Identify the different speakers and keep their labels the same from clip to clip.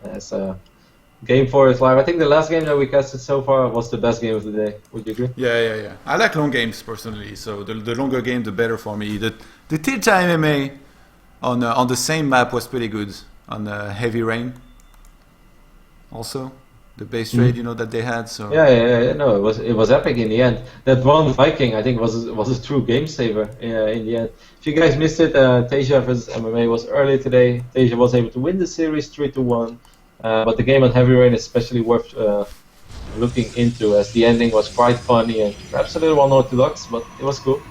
Speaker 1: as game 4 is live. I think the last game that we casted so far was the best game of the day. Would you agree?
Speaker 2: Yeah. I like long games personally, so the longer game, the better for me. The Tilta MMA on the same map was pretty good on Heavy Rain. Also, the base trade, that they had. So
Speaker 1: Yeah. No, it was epic in the end. That one Viking, I think, was a true game saver in the end. If you guys missed it, Teja vs MMA was early today. Teja was able to win the series 3-1, but the game on Heavy Rain is especially worth looking into, as the ending was quite funny and perhaps a little unorthodox, but it was cool.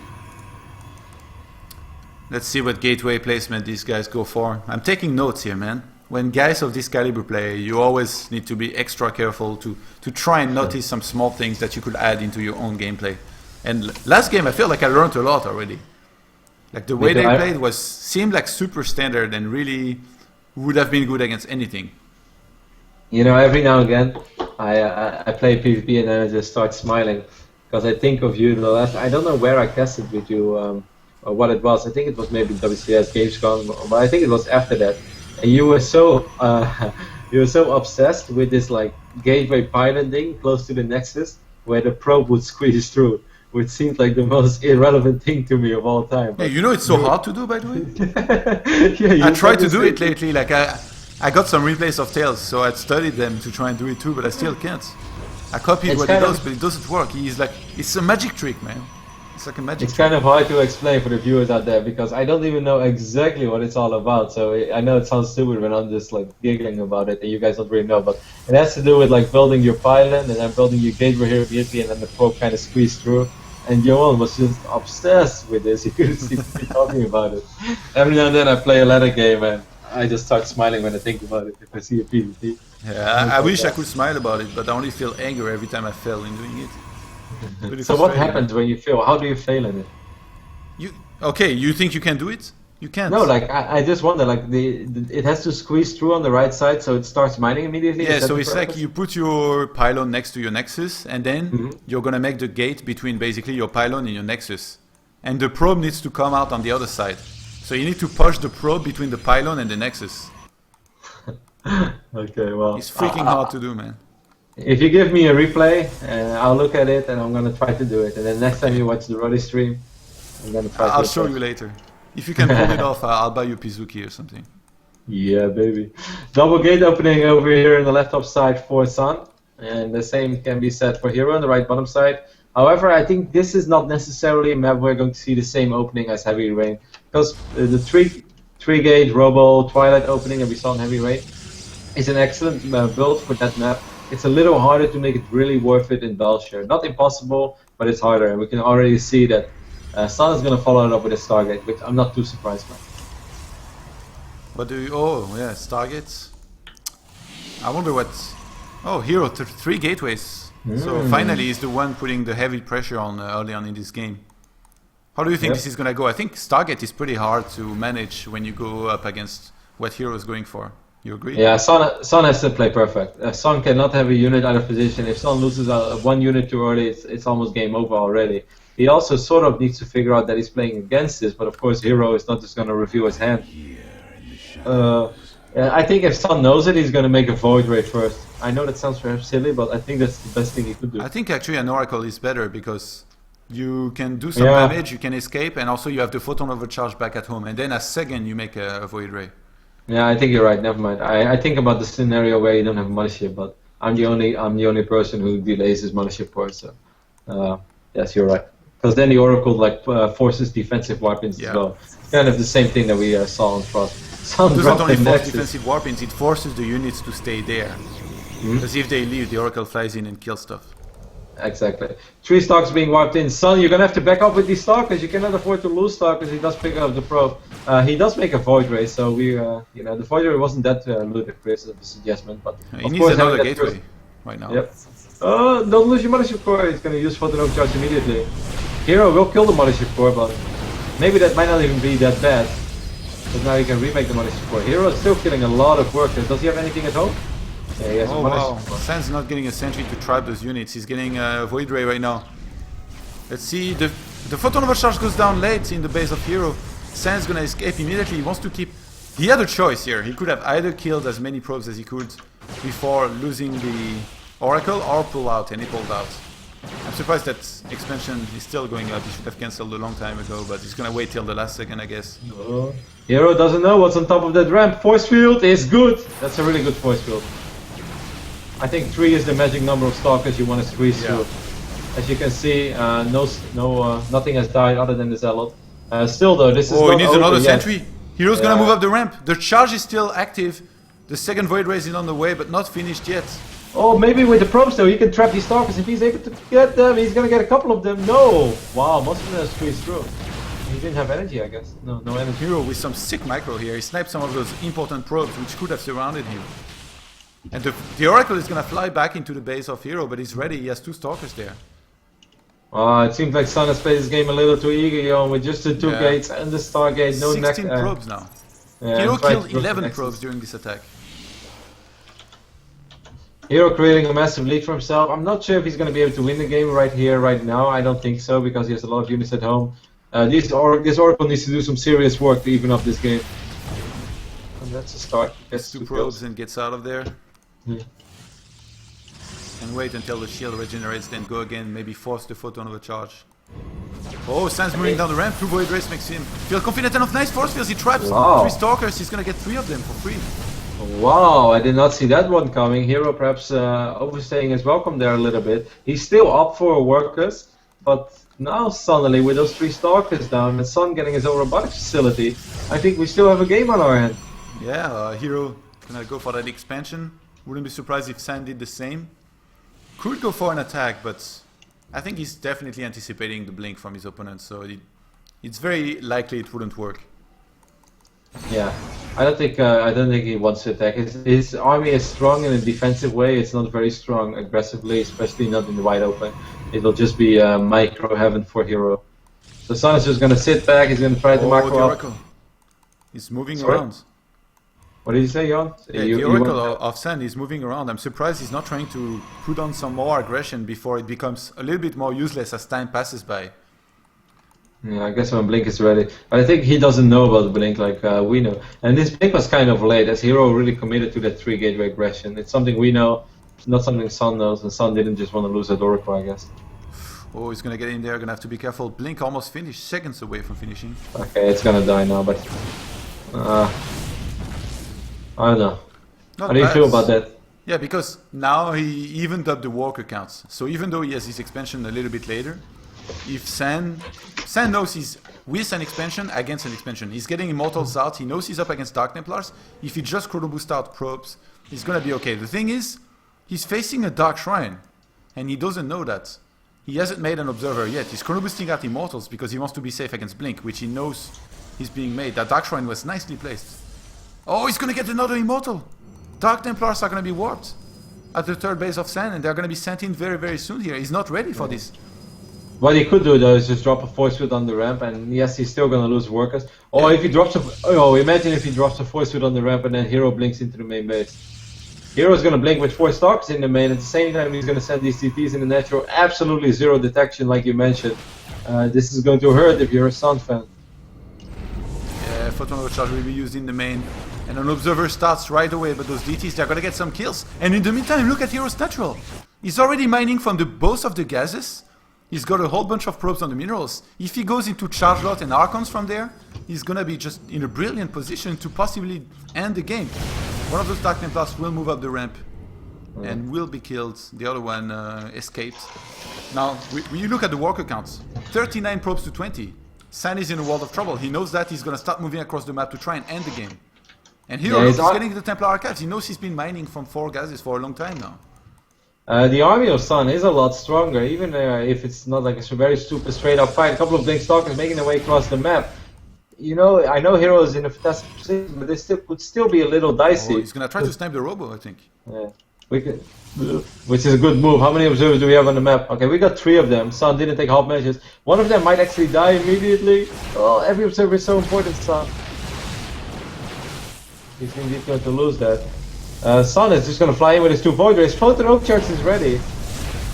Speaker 2: let's see what gateway placement these guys go for. I'm taking notes here, man. When guys of this caliber play, you always need to be extra careful to try and notice some small things that you could add into your own gameplay. And last game, I feel like I learned a lot already. Like the way they played seemed like super standard and really would have been good against anything.
Speaker 1: Every now and again, I play PvP and then I just start smiling because I think of you the last. I don't know where I casted with you or what it was. I think it was maybe WCS Gamescom, but I think it was after that. And you were so obsessed with this like gateway piloting close to the Nexus, where the probe would squeeze through, which seemed like the most irrelevant thing to me of all time.
Speaker 2: Yeah, it's so hard to do, by the way. I tried to do it lately. Like I got some replays of Tails, so I studied them to try and do it too, but I still can't. I copied what he does, but it doesn't work. It's a magic trick, man. It's like a magic trick.
Speaker 1: It's kind of hard to explain for the viewers out there because I don't even know exactly what it's all about. So I know it sounds stupid when I'm just like giggling about it and you guys don't really know, but it has to do with like building your pylon and then building your gateway here immediately, and then the probe kind of squeezed through. And Johan was just obsessed with this. You couldn't see me talking about it. Every now and then I play a ladder game and I just start smiling when I think about it if I see a PvP.
Speaker 2: Yeah, I wish I could smile about it, but I only feel anger every time I fail in doing it.
Speaker 1: So what happens when you fail? How do you fail in it?
Speaker 2: You think you can do it? You can't.
Speaker 1: No, like I just wonder, like it has to squeeze through on the right side, so it starts mining immediately.
Speaker 2: Yeah, so it's like you put your pylon next to your nexus, and then you're gonna make the gate between basically your pylon and your nexus, and the probe needs to come out on the other side. So you need to push the probe between the pylon and the nexus.
Speaker 1: Okay, well,
Speaker 2: it's freaking hard to do, man.
Speaker 1: If you give me a replay, I'll look at it and I'm gonna try to do it. And then next time you watch the Roddy stream, I'm gonna try.
Speaker 2: I'll show you later. If you can pull it off, I'll buy you Pizuki or something.
Speaker 1: Yeah, baby. Double gate opening over here on the left top side for Sun, and the same can be said for HerO on the right bottom side. However, I think this is not necessarily a map we're going to see the same opening as Heavy Rain, because the three gate Robo Twilight opening that we saw in Heavy Rain is an excellent build for that map. It's a little harder to make it really worth it in Belshire. Not impossible, but it's harder, and we can already see that Sun is going to follow it up with a Stargate, which I'm not too surprised by.
Speaker 2: What do you... Oh, yeah, Stargates. I wonder what... Oh, HerO, 3 gateways. So finally he's the one putting the heavy pressure on early on in this game. How do you think this is going to go? I think Stargate is pretty hard to manage when you go up against what HerO is going for. You agree?
Speaker 1: Yeah, Sun has to play perfect. Sun cannot have a unit out of position. If Sun loses one unit too early, it's almost game over already. He also sort of needs to figure out that he's playing against this, but of course HerO is not just going to review his hand. I think if Sun knows it, he's going to make a Void Ray first. I know that sounds perhaps silly, but I think that's the best thing he could do.
Speaker 2: I think actually an Oracle is better because you can do some damage, you can escape, and also you have the Photon Overcharge back at home, and then a second you make a Void Ray.
Speaker 1: Yeah, I think you're right. Never mind. I think about the scenario where you don't have Mothership, but I'm the only person who delays his Mothership port. So yes, you're right. Because then the Oracle forces defensive weapons as well. Kind of the same thing that we saw on Frost.
Speaker 2: It doesn't only force defensive warpins, it forces the units to stay there. Because if they leave, the Oracle flies in and kills stuff.
Speaker 1: Exactly. 3 stocks being wiped in. Sun, you're gonna have to back up with these stalkers. You cannot afford to lose stalkers. He does pick up the probe. He does make a Void Ray, so we, the Void Ray wasn't that ludicrous of a suggestion, but
Speaker 2: he needs another gateway right now.
Speaker 1: Yep. Don't lose your Mothership Core. He's gonna use Photon Overcharge immediately. HerO will kill the Mothership Core, but maybe that might not even be that bad. But now he can remake the Mothership Core. HerO is still killing a lot of workers. Does he have anything at home? Yeah, he has a Mothership Core.
Speaker 2: Sans not getting a sentry to trap those units. He's getting a Void Ray right now. Let's see. The Photon Overcharge goes down late in the base of HerO. Sans gonna escape immediately. He wants to keep He had a choice here. He could have either killed as many probes as he could before losing the Oracle or pull out, and he pulled out. I'm surprised that expansion is still going up. He should have cancelled a long time ago, but he's gonna wait till the last second, I guess.
Speaker 1: HerO doesn't know what's on top of that ramp. Force field is good. That's a really good force field. I think 3 is the magic number of stalkers you want to squeeze through. As you can see, nothing has died other than the Zealot. Still though, this is
Speaker 2: he
Speaker 1: not
Speaker 2: needs
Speaker 1: over
Speaker 2: another
Speaker 1: yet.
Speaker 2: sentry. HerO's gonna move up the ramp. The charge is still active. The second Void Race is on the way, but not finished yet.
Speaker 1: Oh, maybe with the probes though, he can trap these stalkers. If he's able to get them, he's gonna get a couple of them. No! Wow, most of them have squeezed through. He didn't have energy, I guess. No energy.
Speaker 2: HerO with some sick micro here. He sniped some of those important probes which could have surrounded him. And the Oracle is gonna fly back into the base of HerO, but he's ready. He has 2 stalkers there.
Speaker 1: It seems like Sun has played this game a little too eager, with just the 2 gates and the Stargate. No
Speaker 2: 16 probes now.
Speaker 1: Yeah,
Speaker 2: HerO killed 11 probes during this attack.
Speaker 1: HerO creating a massive lead for himself. I'm not sure if he's going to be able to win the game right here, right now. I don't think so, because he has a lot of units at home. This Oracle needs to do some serious work to even up this game. And that's a start.
Speaker 2: Gets 2 probes and gets out of there. And wait until the shield regenerates, then go again, maybe force the photon of a charge. Oh, San's moving down the ramp. 2 Void Race makes him feel confident enough. Nice force fields. He traps 3 stalkers. He's gonna get 3 of them for free.
Speaker 1: Wow, I did not see that one coming. HerO perhaps overstaying his welcome there a little bit. He's still up for workers, but now suddenly with those 3 stalkers down and Sun getting his own robotics facility, I think we still have a game on our hand.
Speaker 2: Yeah, HerO gonna go for that expansion. Wouldn't be surprised if San did the same. Could go for an attack, but I think he's definitely anticipating the blink from his opponent, so it's very likely it wouldn't work.
Speaker 1: Yeah, I don't think he wants to attack. His army is strong in a defensive way. It's not very strong aggressively, especially not in the wide open. It'll just be micro heaven for HerO. So Sun is just gonna sit back. He's gonna try to macro
Speaker 2: the
Speaker 1: up.
Speaker 2: Oracle. He's moving around.
Speaker 1: What did you say, Jan?
Speaker 2: Yeah, the Oracle of San is moving around. I'm surprised he's not trying to put on some more aggression before it becomes a little bit more useless as time passes by.
Speaker 1: Yeah, I guess when Blink is ready. But I think he doesn't know about the Blink like we know. And this Blink was kind of late, as HerO really committed to that 3 gateway aggression. It's something we know, not something Sun knows, and Sun didn't just want to lose that Oracle, I guess.
Speaker 2: Oh, he's gonna get in there, gonna have to be careful. Blink almost finished, seconds away from finishing.
Speaker 1: Okay, it's gonna die now, but... I don't know. How do you feel about that?
Speaker 2: Yeah, because now he evened up the walker counts. So even though he has his expansion a little bit later, if San knows he's with an expansion against an expansion, he's getting Immortals out, he knows he's up against Dark Templars. If he just chrono boost out probes, he's gonna be okay. The thing is, he's facing a Dark Shrine, and he doesn't know that. He hasn't made an Observer yet. He's chrono boosting out Immortals because he wants to be safe against Blink, which he knows he's being made. That Dark Shrine was nicely placed. Oh, he's gonna get another Immortal! Dark Templars are gonna be warped at the 3rd base of San, and they're gonna be sent in very, very soon here. He's not ready for this.
Speaker 1: What he could do though is just drop a force field on the ramp, and yes, he's still gonna lose workers. Or if he drops imagine if he drops a force field on the ramp and then HerO blinks into the main base. HerO's gonna blink with 4 stalkers in the main, at the same time he's gonna send these CTs in the natural, absolutely 0 detection like you mentioned. This is going to hurt if you're a Sun fan.
Speaker 2: Yeah, Photon Overcharge will be used in the main. And an Observer starts right away, but those DTs, they're gonna get some kills. And in the meantime, look at HerO's natural. He's already mining from both of the gases. He's got a whole bunch of probes on the minerals. If he goes into Charge Lot and Archons from there, he's gonna be just in a brilliant position to possibly end the game. One of those Dark Templars will move up the ramp and will be killed. The other one escaped. Now, when you look at the walker counts, 39 probes to 20. San is in a world of trouble. He knows that he's gonna start moving across the map to try and end the game. And HerO is getting the Templar Archives. He knows he's been mining from 4 gases for a long time now.
Speaker 1: The army of Sun is a lot stronger, even if it's not like a very super straight up fight. A couple of Blink Stalkers making their way across the map. You know, I know HerO is in a fantastic position, but they could still be a little dicey.
Speaker 2: Oh, he's gonna try to snipe the Robo, I think.
Speaker 1: Yeah, which is a good move. How many observers do we have on the map? Okay, we got 3 of them. Sun didn't take half measures. One of them might actually die immediately. Oh, every observer is so important, Sun. He's indeed going to lose that. Sun is just going to fly in with his 2 Void Rays. Photon Overcharge is ready.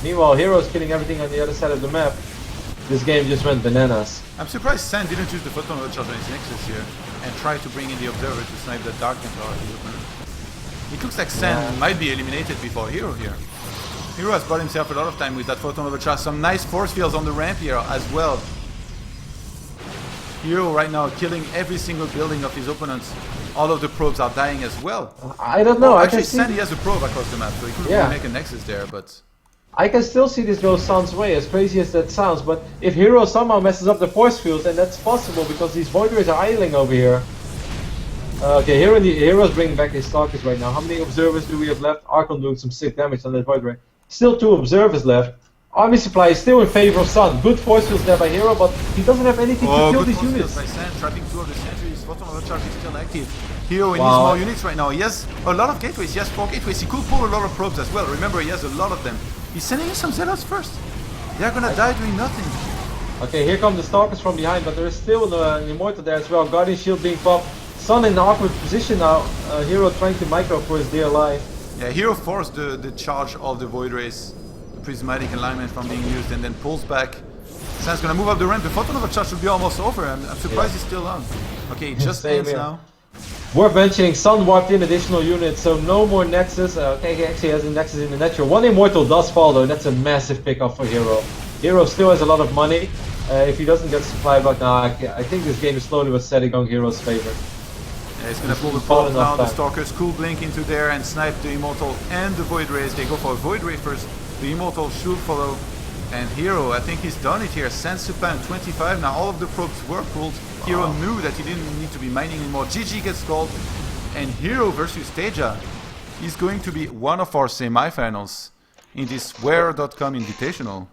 Speaker 1: Meanwhile, HerO's killing everything on the other side of the map. This game just went bananas.
Speaker 2: I'm surprised San didn't use the Photon Overcharge on his Nexus here. and try to bring in the Observer to snipe the Dark Templar of his opponent. It looks like Sen might be eliminated before HerO here. HerO has bought himself a lot of time with that Photon Overcharge. Some nice force fields on the ramp here as well. HerO right now killing every single building of his opponents. All of the probes are dying as well.
Speaker 1: I don't know.
Speaker 2: Actually, Sandy has a probe across the map, so he could really make a nexus there, but...
Speaker 1: I can still see this go Sun's way, as crazy as that sounds, but if HerO somehow messes up the force field, then that's possible, because these Void Rays are idling over here. Okay, HerO's bringing back his Stalkers right now. How many Observers do we have left? Archon doing some sick damage on that Void Ray. Still 2 Observers left. Army supply is still in favor of Sun. Good force fields there by HerO, but he doesn't have anything to kill these units.
Speaker 2: By Sand, trapping 2 of the sentries. Photon Overcharge is still active. HerO needs more units right now. He has a lot of gateways. He has 4 gateways. He could pull a lot of probes as well. Remember, he has a lot of them. He's sending in some Zealots first. They're gonna die doing nothing.
Speaker 1: Okay, here come the Stalkers from behind, but there is still an Immortal there as well. Guardian Shield being popped. Sun in an awkward position now. HerO trying to micro for his dear life.
Speaker 2: Yeah, HerO forced the charge of the Void Rays, the Prismatic Alignment from being used, and then pulls back. Sand's gonna move up the ramp. The Photon Overcharge should be almost over. I'm surprised he's still on. Okay, it just ends now.
Speaker 1: Worth mentioning, Sun warped in additional units, so no more Nexus. Okay, he actually has a Nexus in the natural. 1 Immortal does fall though, that's a massive pickup for HerO. HerO still has a lot of money. If he doesn't get a supply block now, I think this game is slowly but steady going HerO's favor.
Speaker 2: Yeah, he's gonna pull the probe now. The Stalkers cool blink into there and snipe the Immortal and the Void Rays. They go for a Void Ray first. The Immortal should follow. And HerO, I think he's done it here. Sand supply on 25. Now all of the probes were pulled. HerO knew that he didn't need to be mining anymore. GG gets called. And HerO versus Teja is going to be one of our semi-finals in this Where.com Invitational.